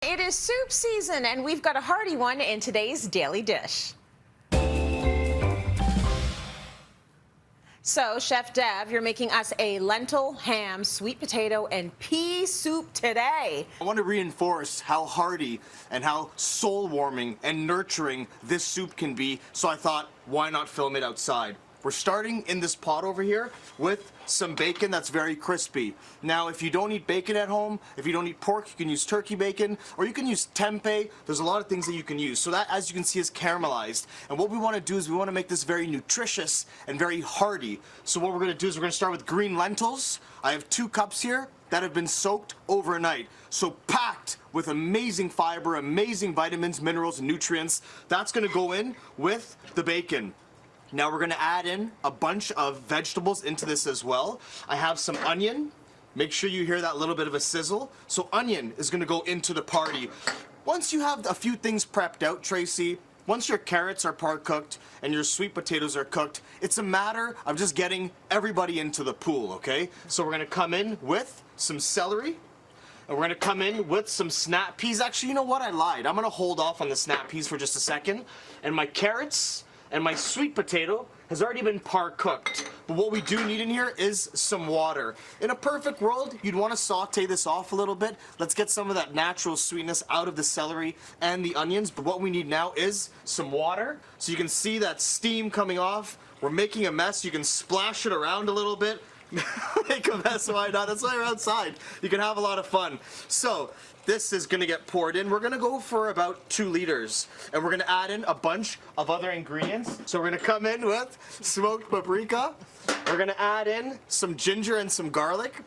It is soup season, and we've got a hearty one in today's Daily Dish. So, Chef Dev, you're making us a lentil, ham, sweet potato, and pea soup today. I want to reinforce how hearty and how soul-warming and nurturing this soup can be, so I thought, why not film it outside? We're starting in this pot over here with some bacon that's very crispy. Now, if you don't eat bacon at home, if you don't eat pork, you can use turkey bacon, or you can use tempeh. There's a lot of things that you can use. So that, as you can see, is caramelized. And what we want to do is we want to make this very nutritious and very hearty. So what we're going to do is we're going to start with green lentils. I have 2 cups here that have been soaked overnight. So packed with amazing fiber, amazing vitamins, minerals, and nutrients. That's going to go in with the bacon. Now we're going to add in a bunch of vegetables into this as well. I have some onion. Make sure you hear that little bit of a sizzle. So onion is going to go into the party. Once you have a few things prepped out, Tracy, once your carrots are part cooked and your sweet potatoes are cooked, it's a matter of just getting everybody into the pool, okay? So we're going to come in with some celery. And we're going to come in with some snap peas. Actually, you know what? I lied. I'm going to hold off on the snap peas for just a second. And my carrots and my sweet potato has already been par-cooked. But what we do need in here is some water. In a perfect world, you'd want to saute this off a little bit. Let's get some of that natural sweetness out of the celery and the onions. But what we need now is some water. So you can see that steam coming off. We're making a mess. You can splash it around a little bit. Make a mess, why not? That's why we're outside. You can have a lot of fun. So this is going to get poured in. We're going to go for about 2 liters. And we're going to add in a bunch of other ingredients. So we're going to come in with smoked paprika. We're going to add in some ginger and some garlic.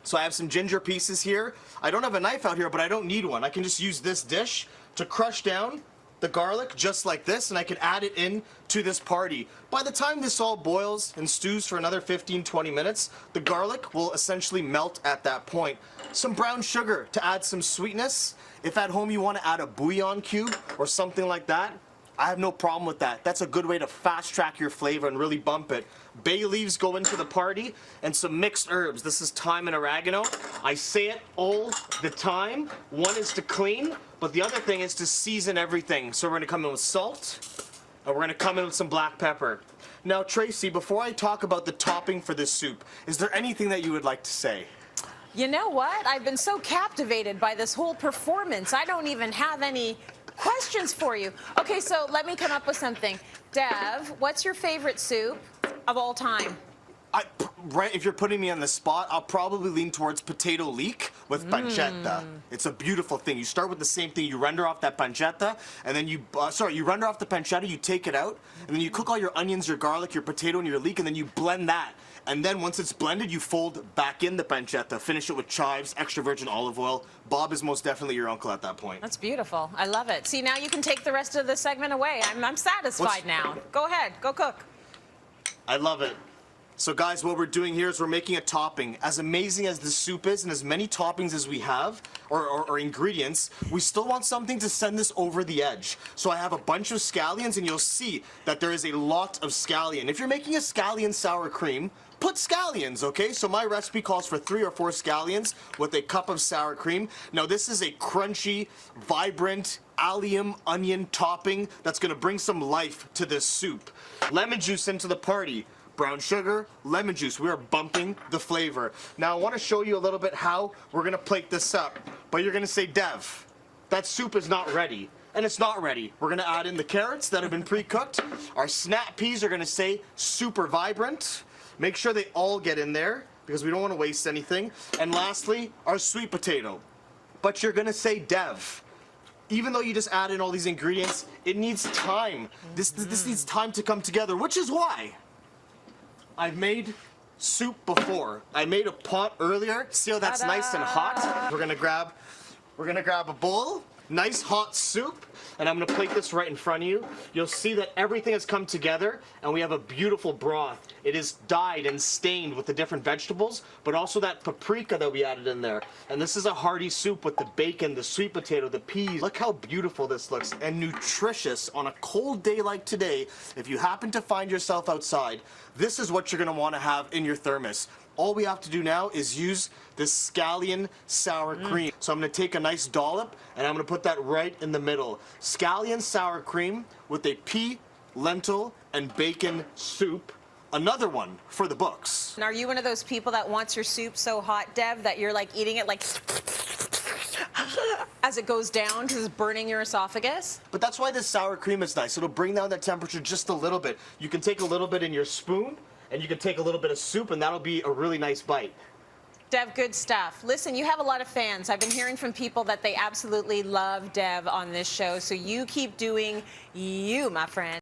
So I have some ginger pieces here. I don't have a knife out here, but I don't need one. I can just use this dish to crush down the garlic just like this, and I can add it in to this party. By the time this all boils and stews for another 15-20 minutes, the garlic will essentially melt at that point. Some brown sugar to add some sweetness. If at home you want to add a bouillon cube or something like that, I have no problem with that. That's a good way to fast track your flavor and really bump it. Bay leaves go into the party, and some mixed herbs. This is thyme and oregano. I say it all the time. One is to clean, but the other thing is to season everything. So we're going to come in with salt, and we're going to come in with some black pepper. Now, Tracy, before I talk about the topping for this soup, is there anything that you would like to say? You know what? I've been so captivated by this whole performance. I don't even have any questions for you. Okay, so let me come up with something. Dev, what's your favorite soup of all time? Right, if you're putting me on the spot, I'll probably lean towards potato leek with pancetta. It's a beautiful thing. You start with the same thing. You render off that pancetta, and then you render off the pancetta, you take it out, and then you cook all your onions, your garlic, your potato, and your leek, and then you blend that. And then once it's blended, you fold back in the pancetta, finish it with chives, extra virgin olive oil. Bob is most definitely your uncle at that point. That's beautiful. I love it. See, now you can take the rest of the segment away. I'm satisfied now. Go ahead. Go cook. I love it. So guys, what we're doing here is we're making a topping. As amazing as the soup is and as many toppings as we have, or ingredients, we still want something to send this over the edge. So I have a bunch of scallions, and you'll see that there is a lot of scallion. If you're making a scallion sour cream, put scallions, okay? So my recipe calls for 3 or 4 scallions with a cup of sour cream. Now this is a crunchy, vibrant, allium onion topping that's gonna bring some life to this soup. Lemon juice into the party. Brown sugar, lemon juice. We are bumping the flavor. Now I want to show you a little bit how we're going to plate this up. But you're going to say, Dev, that soup is not ready. And it's not ready. We're going to add in the carrots that have been pre-cooked. Our snap peas are going to say super vibrant. Make sure they all get in there because we don't want to waste anything. And lastly, our sweet potato. But you're going to say, Dev, even though you just add in all these ingredients, it needs time. This needs time to come together, which is why I've made soup before. I made a pot earlier. See how that's nice and hot? We're gonna grab a bowl, nice hot soup, and I'm gonna plate this right in front of you. You'll see that everything has come together, and we have a beautiful broth. It is dyed and stained with the different vegetables, but also that paprika that we added in there. And this is a hearty soup with the bacon, the sweet potato, the peas. Look how beautiful this looks, and nutritious on a cold day like today. If you happen to find yourself outside, this is what you're gonna wanna have in your thermos. all we have to do now is use this scallion sour cream. So I'm gonna take a nice dollop and I'm gonna put that right in the middle. Scallion sour cream with a pea, lentil, and bacon soup. Another one for the books. And are you one of those people that wants your soup so hot, Dev, that you're like eating it like as it goes down because it's burning your esophagus? But that's why this sour cream is nice. It'll bring down that temperature just a little bit. You can take a little bit in your spoon and you can take a little bit of soup and that'll be a really nice bite. Dev, good stuff. Listen, you have a lot of fans. I've been hearing from people that they absolutely love Dev on this show, so you keep doing you, my friend.